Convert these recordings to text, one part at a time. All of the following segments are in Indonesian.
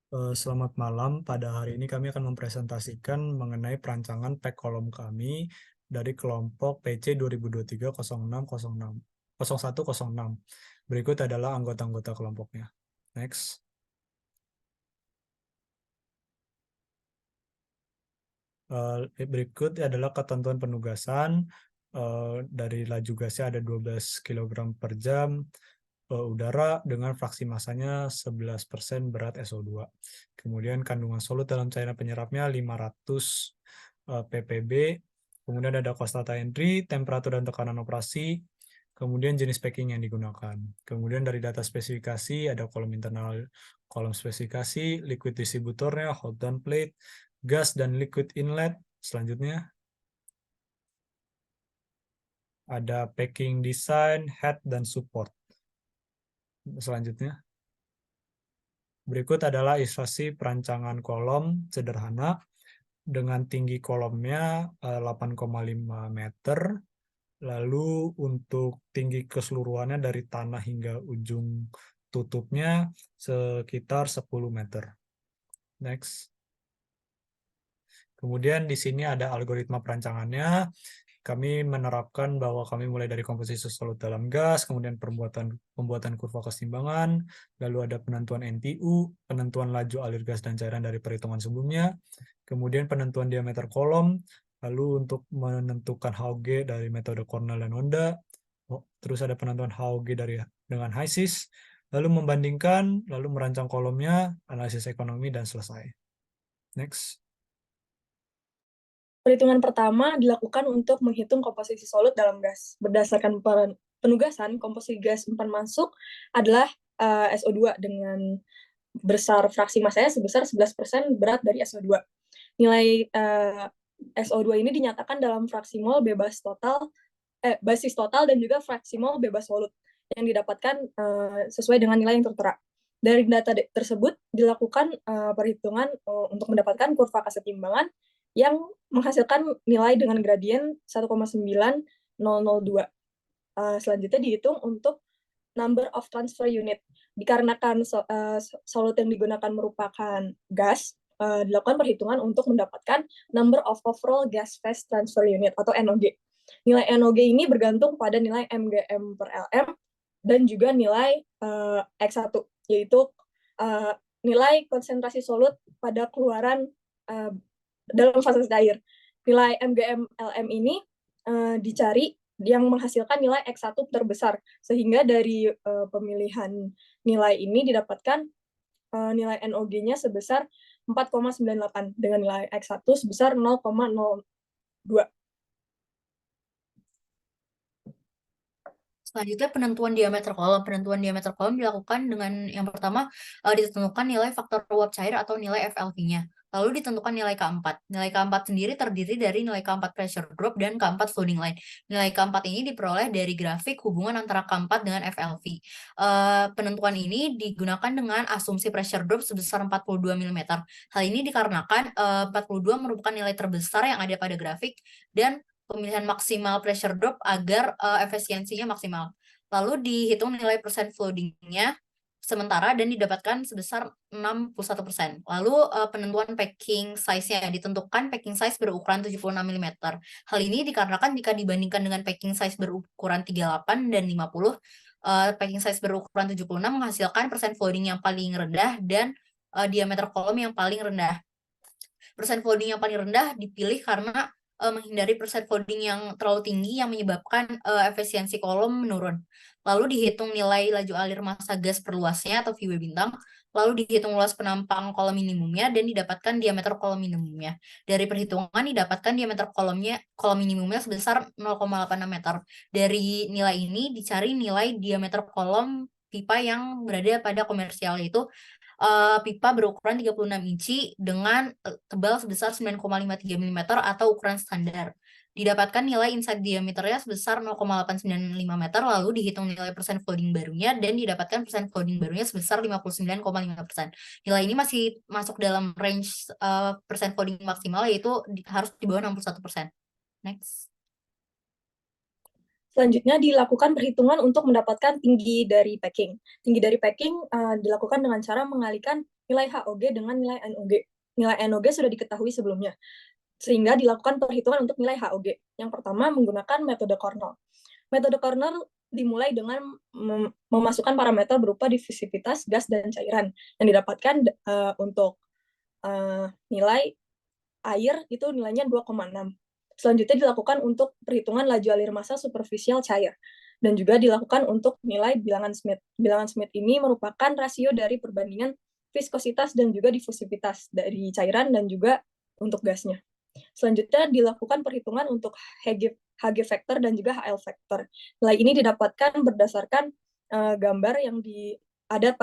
Selamat malam. Pada hari ini kami akan mempresentasikan mengenai perancangan pack kolom kami dari kelompok PC 2023-06-06-0106. Berikut adalah anggota-anggota kelompoknya. Next. Berikut adalah ketentuan penugasan. Dari laju gasnya ada 12 kg per jam. Udara dengan fraksi massanya 11% berat SO2. Kemudian kandungan solut dalam cairan penyerapnya 500 ppb. Kemudian ada cost data entry, temperatur dan tekanan operasi, kemudian jenis packing yang digunakan. Kemudian dari data spesifikasi ada kolom internal, kolom spesifikasi, liquid distributornya, hot down plate, gas dan liquid inlet. Selanjutnya ada packing design, head, dan support. Selanjutnya, berikut adalah ilustrasi perancangan kolom sederhana dengan tinggi kolomnya 8,5 meter. Lalu untuk tinggi keseluruhannya dari tanah hingga ujung tutupnya sekitar 10 meter. Next. Kemudian di sini ada algoritma perancangannya. Kami menerapkan bahwa kami mulai dari komposisi solut dalam gas, kemudian pembuatan kurva keseimbangan, lalu ada penentuan NTU, penentuan laju alir gas dan cairan dari perhitungan sebelumnya, kemudian penentuan diameter kolom, lalu untuk menentukan HOG dari metode Cornell dan Honda, terus ada penentuan HOG dengan HISIS, lalu membandingkan, lalu merancang kolomnya, analisis ekonomi, dan selesai. Next. Perhitungan pertama dilakukan untuk menghitung komposisi solut dalam gas. Berdasarkan penugasan, komposisi gas umpan masuk adalah SO2 dengan besar fraksi massanya sebesar 11% berat dari SO2. Nilai SO2 ini dinyatakan dalam fraksi mol bebas total, basis total dan juga fraksi mol bebas solut yang didapatkan sesuai dengan nilai yang tertera. Dari data tersebut dilakukan perhitungan untuk mendapatkan kurva kesetimbangan yang menghasilkan nilai dengan gradien 1,9002. Selanjutnya dihitung untuk number of transfer unit. Dikarenakan solut yang digunakan merupakan gas, dilakukan perhitungan untuk mendapatkan number of overall gas phase transfer unit atau NOG. Nilai NOG ini bergantung pada nilai MGM per LM dan juga nilai X1, yaitu nilai konsentrasi solut pada keluaran dalam fase cair. Nilai MGM LM ini dicari yang menghasilkan nilai X1 terbesar, sehingga dari pemilihan nilai ini didapatkan nilai NOG-nya sebesar 4,98 dengan nilai X1 sebesar 0,02. Selanjutnya penentuan diameter kolom. Penentuan diameter kolom dilakukan dengan yang pertama ditentukan nilai faktor uap cair atau nilai FLV-nya. Lalu ditentukan nilai K4. Nilai K4 sendiri terdiri dari nilai K4 pressure drop dan K4 flooding line. Nilai K4 ini diperoleh dari grafik hubungan antara K4 dengan FLV. Penentuan ini digunakan dengan asumsi pressure drop sebesar 42 mm. Hal ini dikarenakan 42 merupakan nilai terbesar yang ada pada grafik dan pemilihan maksimal pressure drop agar efisiensinya maksimal. Lalu dihitung nilai persen flooding-nya sementara dan didapatkan sebesar 61%. Lalu penentuan packing size-nya ditentukan packing size berukuran 76 mm. Hal ini dikarenakan jika dibandingkan dengan packing size berukuran 38 dan 50, packing size berukuran 76 menghasilkan persen flooding yang paling rendah dan diameter kolom yang paling rendah. Persen flooding yang paling rendah dipilih karena menghindari persen flooding yang terlalu tinggi yang menyebabkan efisiensi kolom menurun. Lalu dihitung nilai laju alir massa gas per luasnya atau VW bintang, lalu dihitung luas penampang kolom minimumnya dan didapatkan diameter kolom minimumnya. Dari perhitungan didapatkan diameter kolom minimumnya sebesar 0,86 meter. Dari nilai ini dicari nilai diameter kolom pipa yang berada pada komersial, yaitu pipa berukuran 36 inci dengan tebal sebesar 9,53 mm atau ukuran standar. Didapatkan nilai inside diameternya sebesar 0,895 meter, lalu dihitung nilai persen flooding barunya dan didapatkan persen flooding barunya sebesar 59,5%. Nilai ini masih masuk dalam range persen flooding maksimal, yaitu harus di bawah 61%. Next. Selanjutnya dilakukan perhitungan untuk mendapatkan tinggi dari packing. Tinggi dari packing dilakukan dengan cara mengalihkan nilai HOG dengan nilai NOG. Nilai NOG sudah diketahui sebelumnya, sehingga dilakukan perhitungan untuk nilai HOG. Yang pertama menggunakan metode Cornell. Metode Cornell dimulai dengan memasukkan parameter berupa diffusivitas gas dan cairan yang didapatkan untuk nilai air itu nilainya 2,6. Selanjutnya dilakukan untuk perhitungan laju alir massa superficial cair dan juga dilakukan untuk nilai bilangan Smith. Bilangan Smith ini merupakan rasio dari perbandingan viskositas dan juga difusivitas dari cairan dan juga untuk gasnya. Selanjutnya dilakukan perhitungan untuk Hg factor dan juga HL factor. Nilai ini didapatkan berdasarkan gambar yang ada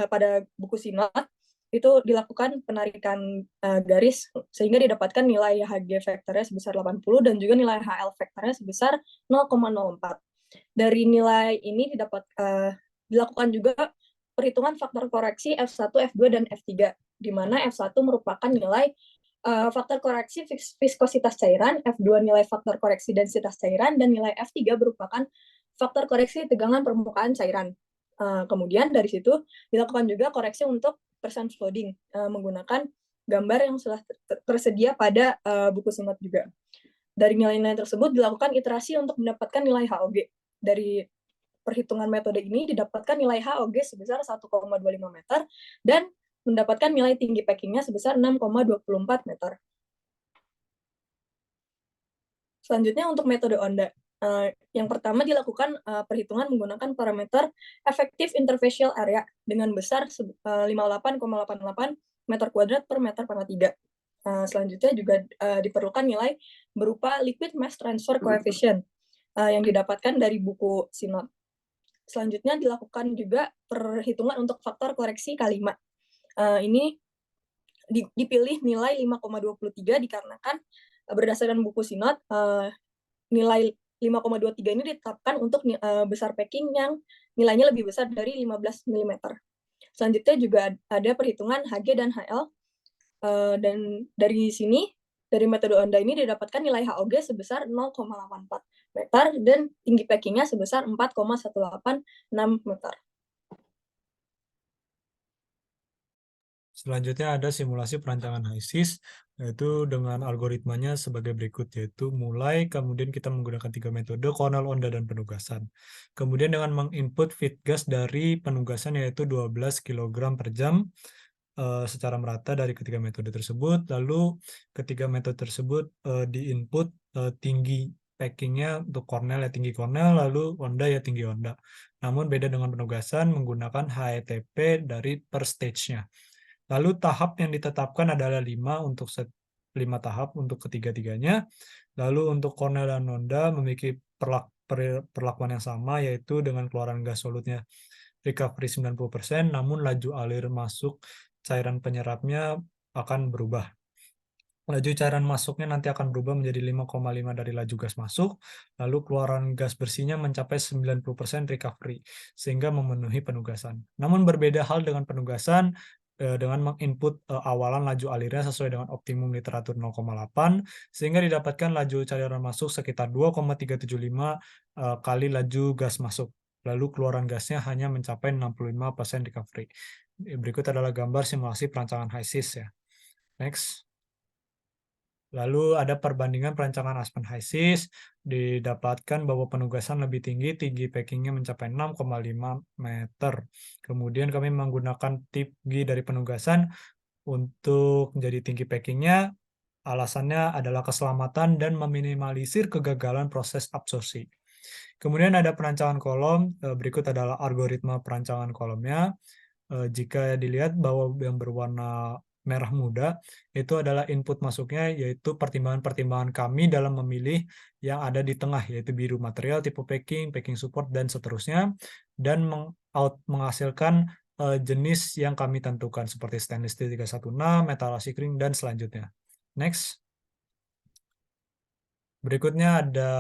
pada buku Sinot. Itu dilakukan penarikan garis sehingga didapatkan nilai Hg factornya sebesar 80 dan juga nilai HL factornya sebesar 0,04. Dari nilai ini dilakukan juga perhitungan faktor koreksi F1, F2, dan F3, di mana F1 merupakan nilai faktor koreksi viskositas cairan, F2 nilai faktor koreksi densitas cairan, dan nilai F3 merupakan faktor koreksi tegangan permukaan cairan. Kemudian dari situ dilakukan juga koreksi untuk percent flooding menggunakan gambar yang sudah tersedia pada buku Sinot juga. Dari nilai-nilai tersebut dilakukan iterasi untuk mendapatkan nilai HOG. Dari perhitungan metode ini didapatkan nilai HOG sebesar 1,25 meter dan mendapatkan nilai tinggi packingnya sebesar 6,24 meter. Selanjutnya untuk metode Onda. Yang pertama dilakukan perhitungan menggunakan parameter effective interfacial area dengan besar 58,88 meter kuadrat per meter pangkat 3. Selanjutnya juga diperlukan nilai berupa liquid mass transfer coefficient yang didapatkan dari buku Sinot. Selanjutnya dilakukan juga perhitungan untuk faktor koreksi K5. Ini dipilih nilai 5,23 dikarenakan berdasarkan buku Sinot nilai 5,23 ini ditetapkan untuk besar packing yang nilainya lebih besar dari 15 mm. Selanjutnya juga ada perhitungan Hg dan HL dan dari sini dari metode Onda ini didapatkan nilai HOG sebesar 0,84 meter dan tinggi packingnya sebesar 4,186 meter. Selanjutnya ada simulasi perancangan HISIS, yaitu dengan algoritmanya sebagai berikut, yaitu mulai, kemudian kita menggunakan 3 metode, Cornell, Onda, dan penugasan. Kemudian dengan menginput feed gas dari penugasan yaitu 12 kg per jam secara merata dari ketiga metode tersebut. Lalu ketiga metode tersebut diinput tinggi packingnya untuk Cornell ya tinggi Cornell, lalu Onda ya tinggi Onda. Namun beda dengan penugasan menggunakan HETP dari per stage-nya. Lalu tahap yang ditetapkan adalah 5 tahap untuk ketiga-tiganya. Lalu untuk Cornell dan Onda memiliki perlakuan yang sama, yaitu dengan keluaran gas solutnya recovery 90%, namun laju alir masuk cairan penyerapnya akan berubah. Laju cairan masuknya nanti akan berubah menjadi 5,5 dari laju gas masuk, lalu keluaran gas bersihnya mencapai 90% recovery, sehingga memenuhi penugasan. Namun berbeda hal dengan penugasan, dengan menginput awalan laju alirnya sesuai dengan optimum literatur 0,8, sehingga didapatkan laju cairan masuk sekitar 2,375 kali laju gas masuk. Lalu keluaran gasnya hanya mencapai 65% recovery. Berikut adalah gambar simulasi perancangan HISIS ya. Next. Lalu ada perbandingan perancangan Aspen HISIS, didapatkan bahwa penugasan lebih tinggi packingnya mencapai 6,5 meter. Kemudian kami menggunakan tinggi dari penugasan untuk menjadi tinggi packingnya, alasannya adalah keselamatan dan meminimalisir kegagalan proses absorpsi. Kemudian ada perancangan kolom, berikut adalah algoritma perancangan kolomnya. Jika dilihat bahwa yang berwarna merah muda itu adalah input masuknya, yaitu pertimbangan-pertimbangan kami dalam memilih yang ada di tengah, yaitu biru material, tipe packing, packing support, dan seterusnya, dan menghasilkan jenis yang kami tentukan seperti stainless steel 316, metal ring, dan selanjutnya. Next. Berikutnya ada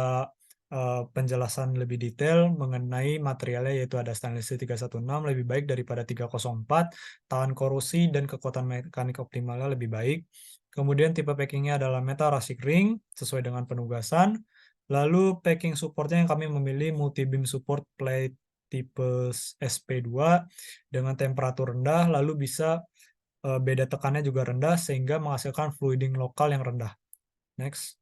penjelasan lebih detail mengenai materialnya, yaitu ada stainless steel 316 lebih baik daripada 304, tahan korosi dan kekuatan mekanik optimalnya lebih baik. Kemudian tipe packingnya adalah metal ring sesuai dengan penugasan. Lalu packing supportnya yang kami memilih multi-beam support plate tipe SP2 dengan temperatur rendah, lalu bisa beda tekannya juga rendah sehingga menghasilkan fluiding lokal yang rendah. Next.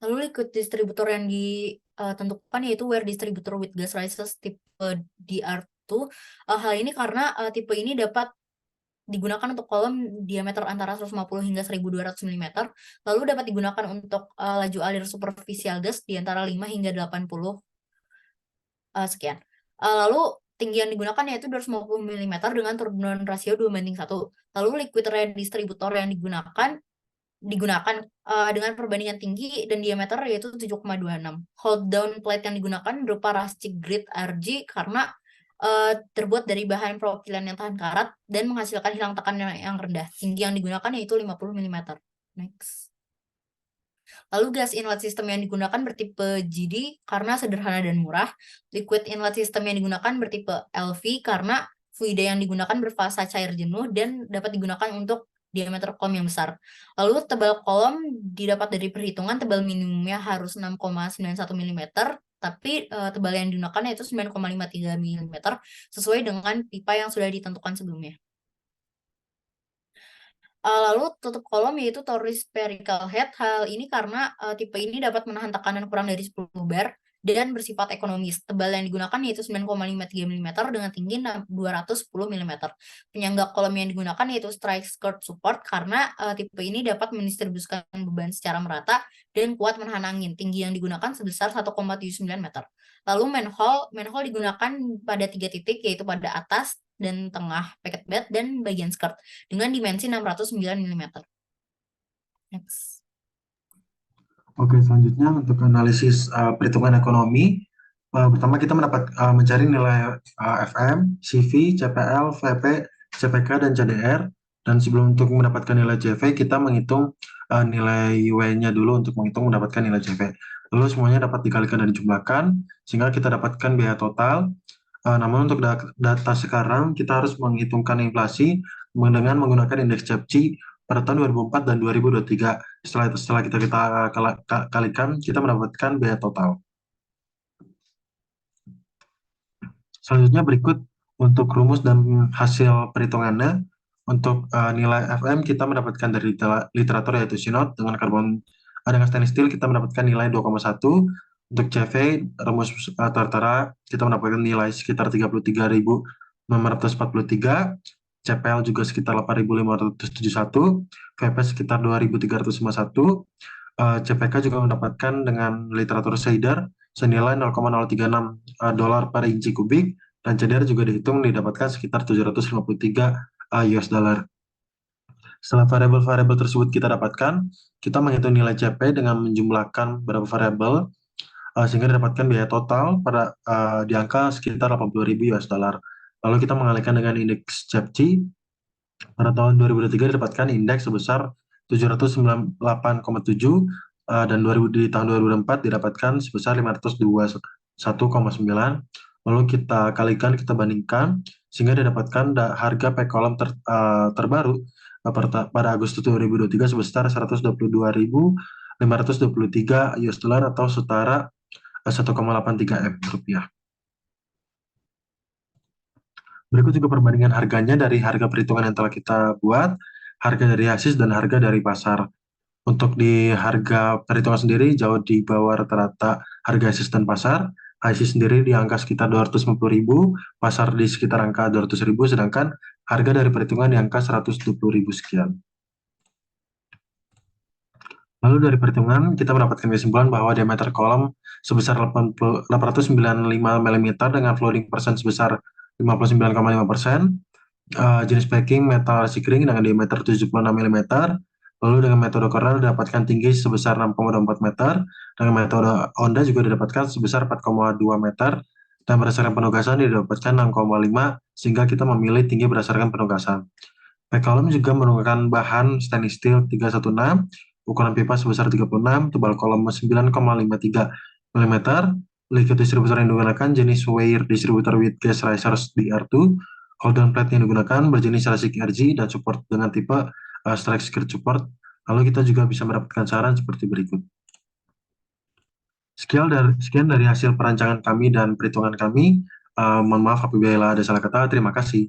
Lalu liquid distributor yang ditentukan yaitu wear distributor with gas rises tipe DR2. Hal ini karena tipe ini dapat digunakan untuk kolom diameter antara 150 hingga 1200 mm, lalu dapat digunakan untuk laju alir superficial gas di antara 5 hingga 80 sekian. Lalu tinggi yang digunakan yaitu 250 mm dengan turunan rasio 2:1. Lalu liquid ray distributor yang digunakan dengan perbandingan tinggi dan diameter yaitu 7,26. Hold down plate yang digunakan berupa rustic grit RG karena terbuat dari bahan propilen yang tahan karat dan menghasilkan hilang tekan yang rendah. Tinggi yang digunakan yaitu 50 mm. Next. Lalu gas inlet system yang digunakan bertipe GD karena sederhana dan murah. Liquid inlet system yang digunakan bertipe LV karena fluida yang digunakan berfasa cair jenuh dan dapat digunakan untuk diameter kolom yang besar. Lalu tebal kolom didapat dari perhitungan tebal minimumnya harus 6,91 mm, tapi tebal yang digunakan yaitu 9,53 mm sesuai dengan pipa yang sudah ditentukan sebelumnya. Lalu tutup kolom yaitu torus spherical head. Hal ini karena tipe ini dapat menahan tekanan kurang dari 10 bar dan bersifat ekonomis. Tebal yang digunakan yaitu 9,53 mm dengan tinggi 210 mm. Penyangga kolom yang digunakan yaitu strike skirt support karena tipe ini dapat mendistribusikan beban secara merata dan kuat menahan angin. Tinggi yang digunakan sebesar 1,79 meter. Lalu manhole digunakan pada 3 titik yaitu pada atas dan tengah packet bed dan bagian skirt dengan dimensi 609 mm. Next. Oke, selanjutnya untuk analisis perhitungan ekonomi, pertama kita mencari nilai FM, CV, CPL, VP, CPK, dan CDR. Dan sebelum untuk mendapatkan nilai CV, kita menghitung nilai W-nya dulu untuk mendapatkan nilai CV. Lalu semuanya dapat dikalikan dan dijumlahkan, sehingga kita dapatkan biaya total. Namun untuk data sekarang, kita harus menghitungkan inflasi dengan menggunakan indeks CEPCI pada tahun 2004 dan 2023. Setelah kita kalikan, kita mendapatkan biaya total. Selanjutnya berikut untuk rumus dan hasil perhitungannya. Untuk nilai FM kita mendapatkan dari literatur yaitu Sinod dengan stainless steel kita mendapatkan nilai 2,1. Untuk CV rumus tertera kita mendapatkan nilai sekitar 33.943. CPL juga sekitar 8.571, VP sekitar 2.351, CPK juga mendapatkan dengan literatur Seider senilai 0,036 dolar per inci kubik, dan CDR juga didapatkan sekitar 753 US dollar. Setelah variabel-variabel tersebut kita dapatkan, kita menghitung nilai CP dengan menjumlahkan beberapa variabel, sehingga didapatkan biaya total di angka sekitar 80.000 US dollar. Lalu kita mengalihkan dengan indeks CEPCI. Pada tahun 2023 didapatkan indeks sebesar 798,7 dan di tahun 2004 didapatkan sebesar 521,9. Lalu kita kalikan, kita bandingkan sehingga didapatkan harga per kolom terbaru pada Agustus 2023 sebesar 122.523 US dollar atau setara 1,83 M rupiah. Berikut juga perbandingan harganya dari harga perhitungan yang telah kita buat, harga dari HASIS dan harga dari pasar. Untuk di harga perhitungan sendiri jauh di bawah rata-rata harga HASIS dan pasar. HASIS sendiri di angka sekitar 250.000, pasar di sekitar angka 200.000, sedangkan harga dari perhitungan di angka 120.000 sekian. Lalu dari perhitungan kita mendapatkan kesimpulan bahwa diameter kolom sebesar 895 mm dengan flooding persen sebesar 59,5%, jenis packing metal recycling dengan diameter 76 mm, lalu dengan metode Cornell didapatkan tinggi sebesar 6,24 meter, dengan metode Honda juga didapatkan sebesar 4,2 meter, dan berdasarkan penugasan didapatkan 6,5, sehingga kita memilih tinggi berdasarkan penugasan. Pack kolom juga menggunakan bahan stainless steel 316, ukuran pipa sebesar 36, tebal kolom 9,53 mm, liquid distributor yang digunakan jenis Weir distributor with gas risers DR2, hold down plate yang digunakan berjenis Rustic RG dan support dengan tipe strike skirt support. Lalu kita juga bisa mendapatkan saran seperti berikut. Sekian dari hasil perancangan kami dan perhitungan kami. Mohon maaf apabila ada salah kata. Terima kasih.